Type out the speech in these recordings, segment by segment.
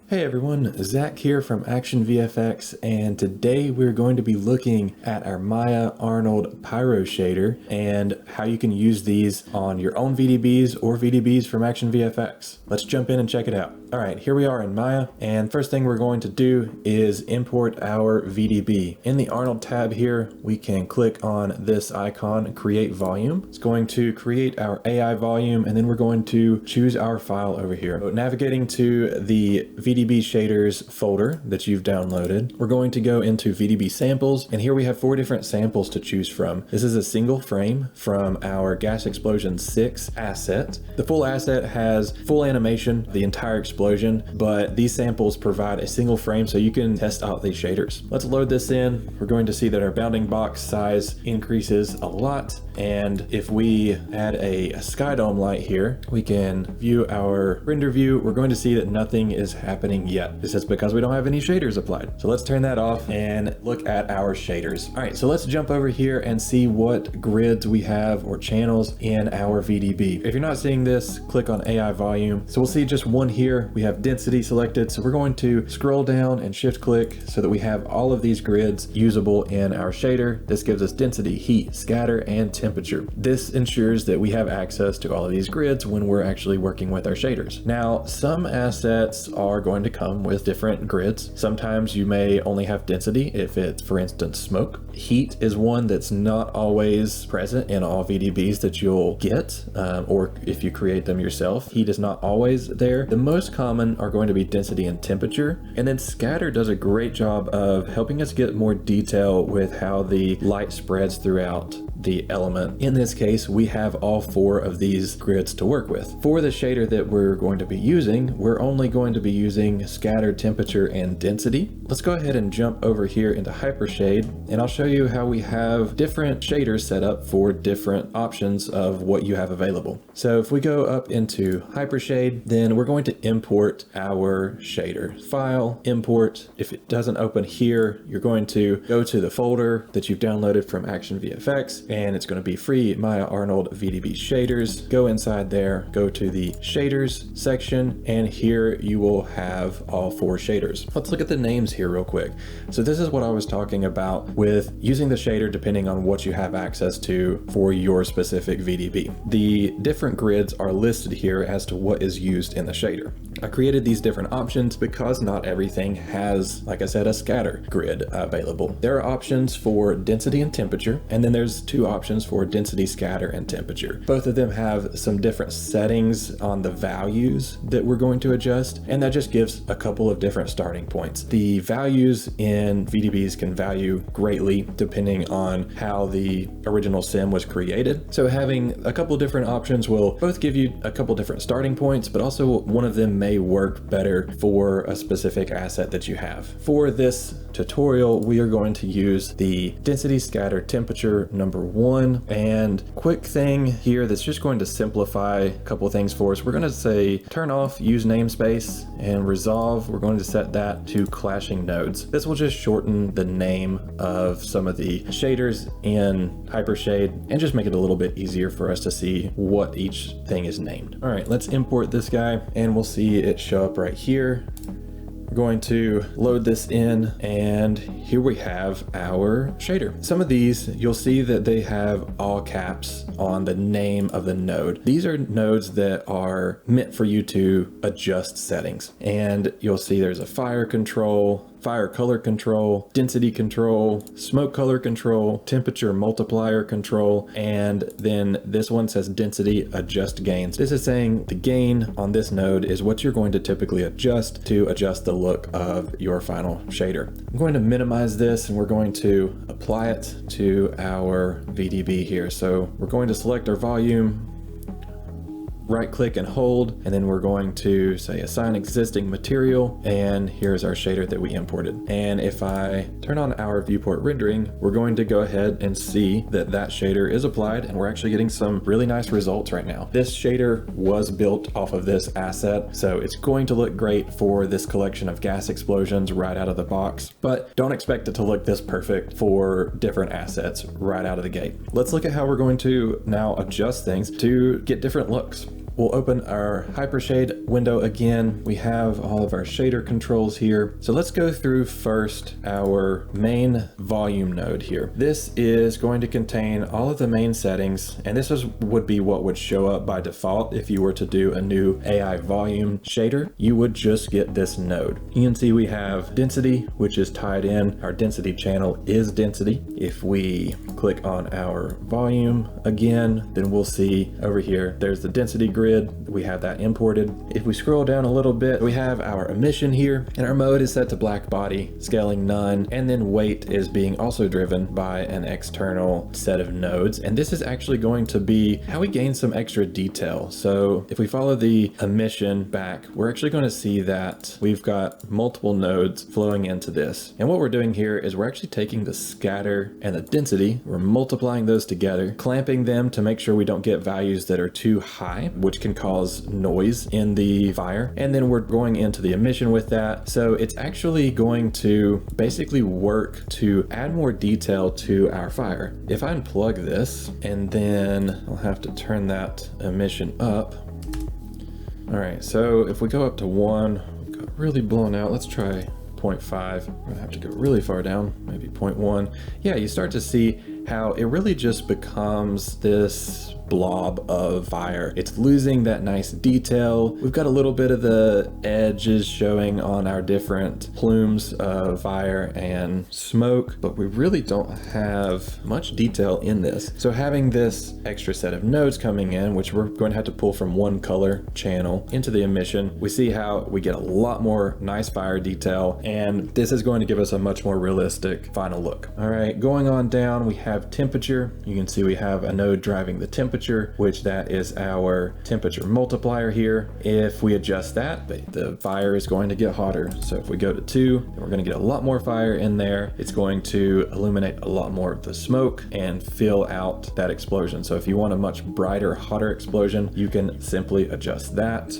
Hey everyone, Zach here from ActionVFX, and today we're going to be looking at our Maya Arnold Pyro Shader and how you can use these on your own VDBs or VDBs from ActionVFX. Let's jump in and check it out. All right, here we are in Maya, and first thing we're going to do is import our VDB. In the Arnold tab here, we can click on this icon, Create Volume. It's going to create our AI volume, and then we're going to choose our file over here. So navigating to the VDB shaders folder that you've downloaded, we're going to go into VDB samples, and here we have 4 different samples to choose from. This is a single frame from our Gas Explosion 6 asset. The full asset has full animation, the entire explosion, but these samples provide a single frame so you can test out these shaders. Let's load this in. We're going to see that our bounding box size increases a lot, and if we add a sky dome light here, we can view our render view. We're going to see that nothing is happening yet. This is because we don't have any shaders applied. So let's turn that off and look at our shaders. All right, so let's jump over here and see what grids we have or channels in our VDB. If you're not seeing this, click on AI volume. So we'll see just one here. We have density selected. So we're going to scroll down and shift click so that we have all of these grids usable in our shader. This gives us density, heat, scatter, and temperature. This ensures that we have access to all of these grids when we're actually working with our shaders. Now, some assets are going to come with different grids. Sometimes you may only have density if it's, for instance, smoke. Heat is one that's not always present in all VDBs that you'll get, or if you create them yourself. Heat is not always there. The most common are going to be density and temperature. And then scatter does a great job of helping us get more detail with how the light spreads throughout the element. In this case, we have all 4 of these grids to work with. For the shader that we're going to be using, we're only going to be using scatter, temperature, and density. Let's go ahead and jump over here into Hypershade, and I'll show you how we have different shaders set up for different options of what you have available. So if we go up into Hypershade, then we're going to import our shader. File, import. If it doesn't open here, you're going to go to the folder that you've downloaded from ActionVFX, and it's going to be free Maya Arnold VDB shaders. Go inside there, go to the shaders section, and here you will have all 4 shaders. Let's look at the names here real quick. So this is what I was talking about with using the shader depending on what you have access to for your specific VDB. The different grids are listed here as to what is used in the shader. I created these different options because not everything has, like I said, a scatter grid available. There are options for density and temperature, and then there's 2 options for density, scatter, and temperature. Both of them have some different settings on the values that we're going to adjust, and that just gives a couple of different starting points. The values in VDBs can vary greatly depending on how the original sim was created. So having a couple different options will both give you a couple different starting points, but also one of them may work better for a specific asset that you have. For this tutorial, we are going to use the density, scatter, temperature number 1, and quick thing here that's just going to simplify a couple things for us. We're going to say turn off use namespace, and resolve, we're going to set that to clashing nodes. This will just shorten the name of some of the shaders in Hypershade and just make it a little bit easier for us to see what each thing is named. All right, let's import this guy, and we'll see it show up right here. We're going to load this in, and here we have our shader. Some of these, you'll see that they have all caps on the name of the node. These are nodes that are meant for you to adjust settings. And you'll see there's a fire control, fire color control, density control, smoke color control, temperature multiplier control, and then this one says density adjust gains. This is saying the gain on this node is what you're going to typically adjust to adjust the look of your final shader. I'm going to minimize this, and we're going to apply it to our VDB here. So we're going to select our volume, right click and hold, and then we're going to say assign existing material, and here's our shader that we imported. And if I turn on our viewport rendering, we're going to go ahead and see that that shader is applied, and we're actually getting some really nice results right now. This shader was built off of this asset, so it's going to look great for this collection of gas explosions right out of the box, but don't expect it to look this perfect for different assets right out of the gate. Let's look at how we're going to now adjust things to get different looks. we'll open our Hypershade window again. We have all of our shader controls here. So let's go through first our main volume node here. This is going to contain all of the main settings, and this would be what would show up by default if you were to do a new AI volume shader. You would just get this node. You can see we have density, which is tied in. Our density channel is density. If we click on our volume again, then we'll see over here, there's the density grid. We have that imported. If we scroll down a little bit, we have our emission here, and our mode is set to black body, scaling none, and then weight is being also driven by an external set of nodes. And this is actually going to be how we gain some extra detail. So if we follow the emission back, we're actually going to see that we've got multiple nodes flowing into this. And what we're doing here is we're actually taking the scatter and the density, we're multiplying those together, clamping them to make sure we don't get values that are too high, which can cause noise in the fire. And then we're going into the emission with that. So it's actually going to basically work to add more detail to our fire. If I unplug this, and then I'll have to turn that emission up. All right, so if we go up to 1, we've got really blown out. Let's try 0.5. We're gonna have to go really far down, maybe 0.1. Yeah, you start to see how it really just becomes this blob of fire. It's losing that nice detail. We've got a little bit of the edges showing on our different plumes of fire and smoke, but we really don't have much detail in this. So having this extra set of nodes coming in, which we're going to have to pull from one color channel into the emission, we see how we get a lot more nice fire detail, and this is going to give us a much more realistic final look. All right, going on down, we have temperature. You can see we have a node driving the temperature, which that is our temperature multiplier here. If we adjust that, the fire is going to get hotter. So if we go to 2, we're going to get a lot more fire in there. It's going to illuminate a lot more of the smoke and fill out that explosion. So if you want a much brighter, hotter explosion, you can simply adjust that.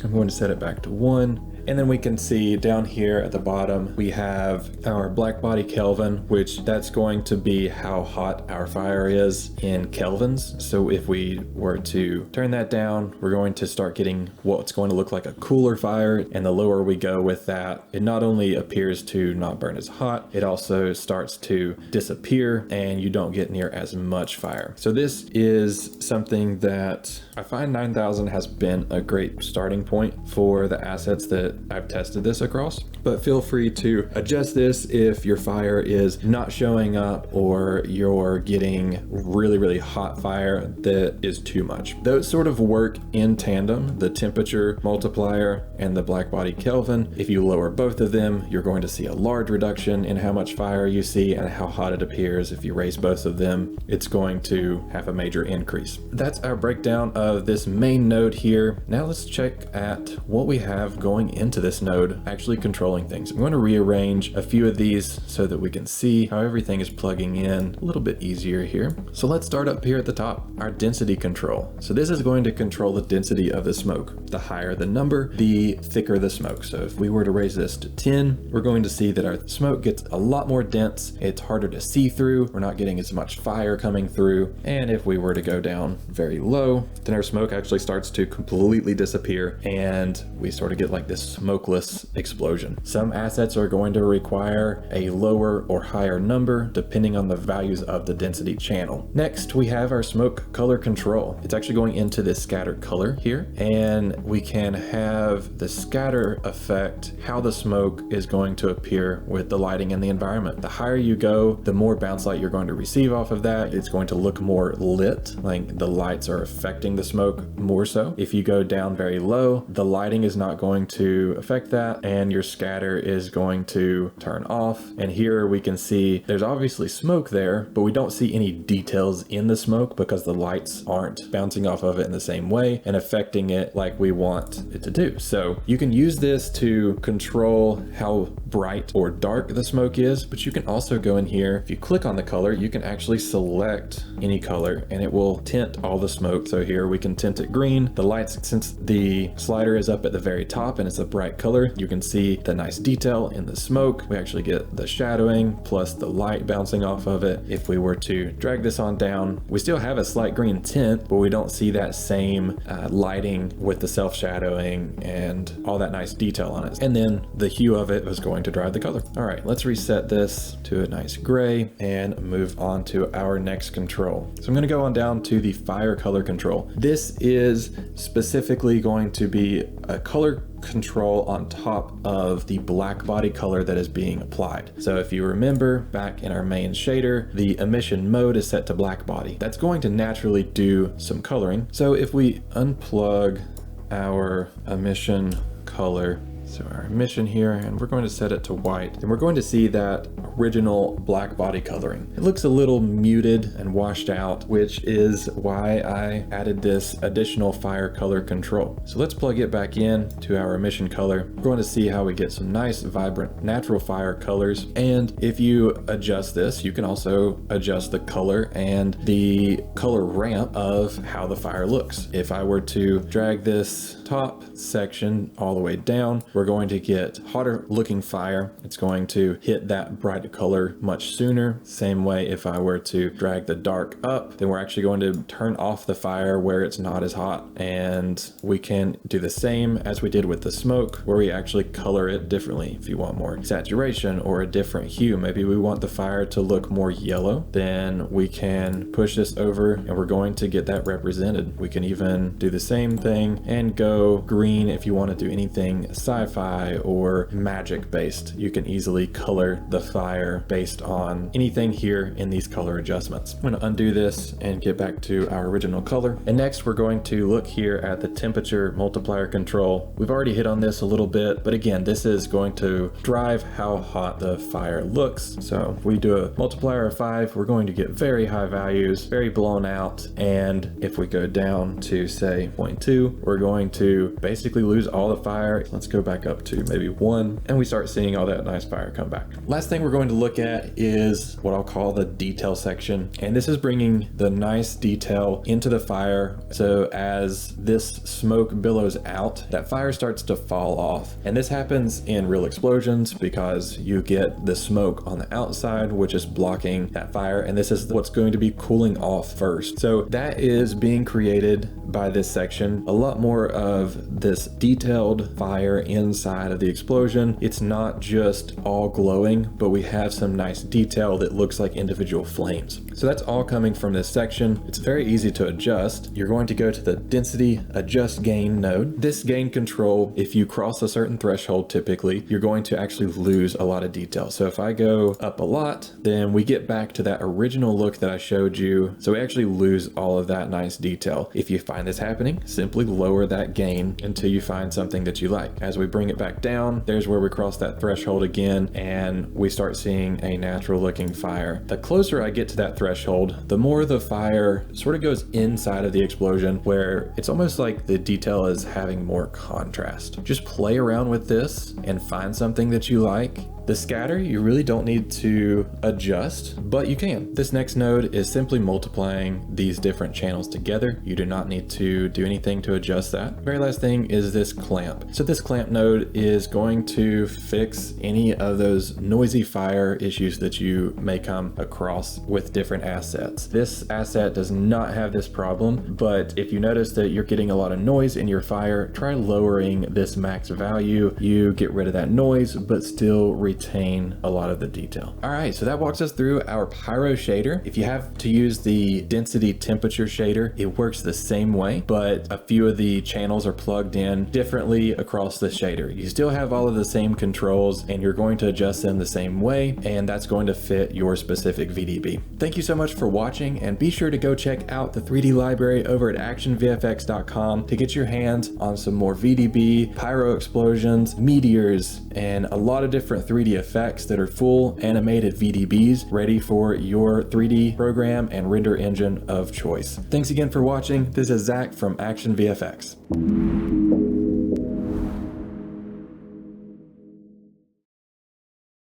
I'm going to set it back to 1. And then we can see down here at the bottom, we have our black body Kelvin, which that's going to be how hot our fire is in kelvins. So if we were to turn that down, we're going to start getting what's going to look like a cooler fire. And the lower we go with that, it not only appears to not burn as hot, it also starts to disappear and you don't get near as much fire. So this is something that I find 9000 has been a great starting point for the assets that I've tested this across, but feel free to adjust this if your fire is not showing up or you're getting really, really hot fire that is too much. Those sort of work in tandem, the temperature multiplier and the black body Kelvin. If you lower both of them, you're going to see a large reduction in how much fire you see and how hot it appears. If you raise both of them, it's going to have a major increase. That's our breakdown of this main node here. Now let's check at what we have going into this node actually controlling things. I'm going to rearrange a few of these so that we can see how everything is plugging in a little bit easier here. So let's start up here at the top, our density control. So this is going to control the density of the smoke. The higher the number, the thicker the smoke. So if we were to raise this to 10, we're going to see that our smoke gets a lot more dense. It's harder to see through. We're not getting as much fire coming through. And if we were to go down very low, then our smoke actually starts to completely disappear and we sort of get like this smokeless explosion. Some assets are going to require a lower or higher number depending on the values of the density channel. Next, we have our smoke color control. It's actually going into this scatter color here, and we can have the scatter affect how the smoke is going to appear with the lighting in the environment. The higher you go, the more bounce light you're going to receive off of that. It's going to look more lit, like the lights are affecting the smoke more so. If you go down very low, the lighting is not going to affect that and your scatter is going to turn off. And here we can see there's obviously smoke there, but we don't see any details in the smoke because the lights aren't bouncing off of it in the same way and affecting it like we want it to do. So you can use this to control how bright or dark the smoke is, but you can also go in here. If you click on the color, you can actually select any color and it will tint all the smoke. So here we can tint it green. The lights, since the slider is up at the very top and it's a bright color. You can see the nice detail in the smoke. We actually get the shadowing plus the light bouncing off of it. If we were to drag this on down, we still have a slight green tint, but we don't see that same lighting with the self-shadowing and all that nice detail on it. And then the hue of it is going to drive the color. All right, let's reset this to a nice gray and move on to our next control. So I'm going to go on down to the fire color control. This is specifically going to be a color control on top of the black body color that is being applied. So if you remember back in our main shader, the emission mode is set to black body. That's going to naturally do some coloring. So if we unplug our emission color, so our emission here, and we're going to set it to white, and we're going to see that original black body coloring. It looks a little muted and washed out, which is why I added this additional fire color control. So let's plug it back in to our emission color. We're going to see how we get some nice, vibrant, natural fire colors. And if you adjust this, you can also adjust the color and the color ramp of how the fire looks. If I were to drag this top section all the way down, we're going to get hotter looking fire. It's going to hit that bright color much sooner. Same way if I were to drag the dark up, then we're actually going to turn off the fire where it's not as hot. And we can do the same as we did with the smoke, where we actually color it differently. If you want more saturation or a different hue, maybe we want the fire to look more yellow, then we can push this over and we're going to get that represented. We can even do the same thing and go green if you want to do anything sci-fi or magic based. You can easily color the fire based on anything here in these color adjustments. I'm going to undo this and get back to our original color. And next we're going to look here at the temperature multiplier control. We've already hit on this a little bit, but again, this is going to drive how hot the fire looks. So if we do a multiplier of 5, we're going to get very high values, very blown out. And if we go down to say 0.2, we're going to basically lose all the fire. Let's go back up to maybe 1, and we start seeing all that nice fire come back. Last thing we're going to look at is what I'll call the detail section. And this is bringing the nice detail into the fire. So as this smoke billows out, that fire starts to fall off. And this happens in real explosions because you get the smoke on the outside, which is blocking that fire. And this is what's going to be cooling off first. So that is being created by this section. A lot more of this detailed fire inside of the explosion. It's not just all glowing, but we have some nice detail that looks like individual flames. So that's all coming from this section. It's very easy to adjust. You're going to go to the density adjust gain node. This gain control, if you cross a certain threshold, typically, you're going to actually lose a lot of detail. So if I go up a lot, then we get back to that original look that I showed you. So we actually lose all of that nice detail. If you find this happening, simply lower that gain until you find something that you like. As we bring it back down, there's where we cross that threshold again, and we start seeing a natural looking fire. The closer I get to that threshold, the more the fire sort of goes inside of the explosion, where it's almost like the detail is having more contrast. Just play around with this and find something that you like. The scatter, you really don't need to adjust, but you can. This next node is simply multiplying these different channels together. You do not need to do anything to adjust that. Very last thing is this clamp. So this clamp node is going to fix any of those noisy fire issues that you may come across with different assets. This asset does not have this problem, but if you notice that you're getting a lot of noise in your fire, try lowering this max value. You get rid of that noise, but still retain a lot of the detail. All right, so that walks us through our pyro shader. If you have to use the density temperature shader, it works the same way, but a few of the channels are plugged in differently across the shader. You still have all of the same controls and you're going to adjust them the same way, and that's going to fit your specific VDB. Thank you so much for watching, and be sure to go check out the 3D library over at ActionVFX.com to get your hands on some more VDB, pyro explosions, meteors, and a lot of different 3D effects that are full animated VDBs ready for your 3D program and render engine of choice. Thanks again for watching. This is Zach from ActionVFX.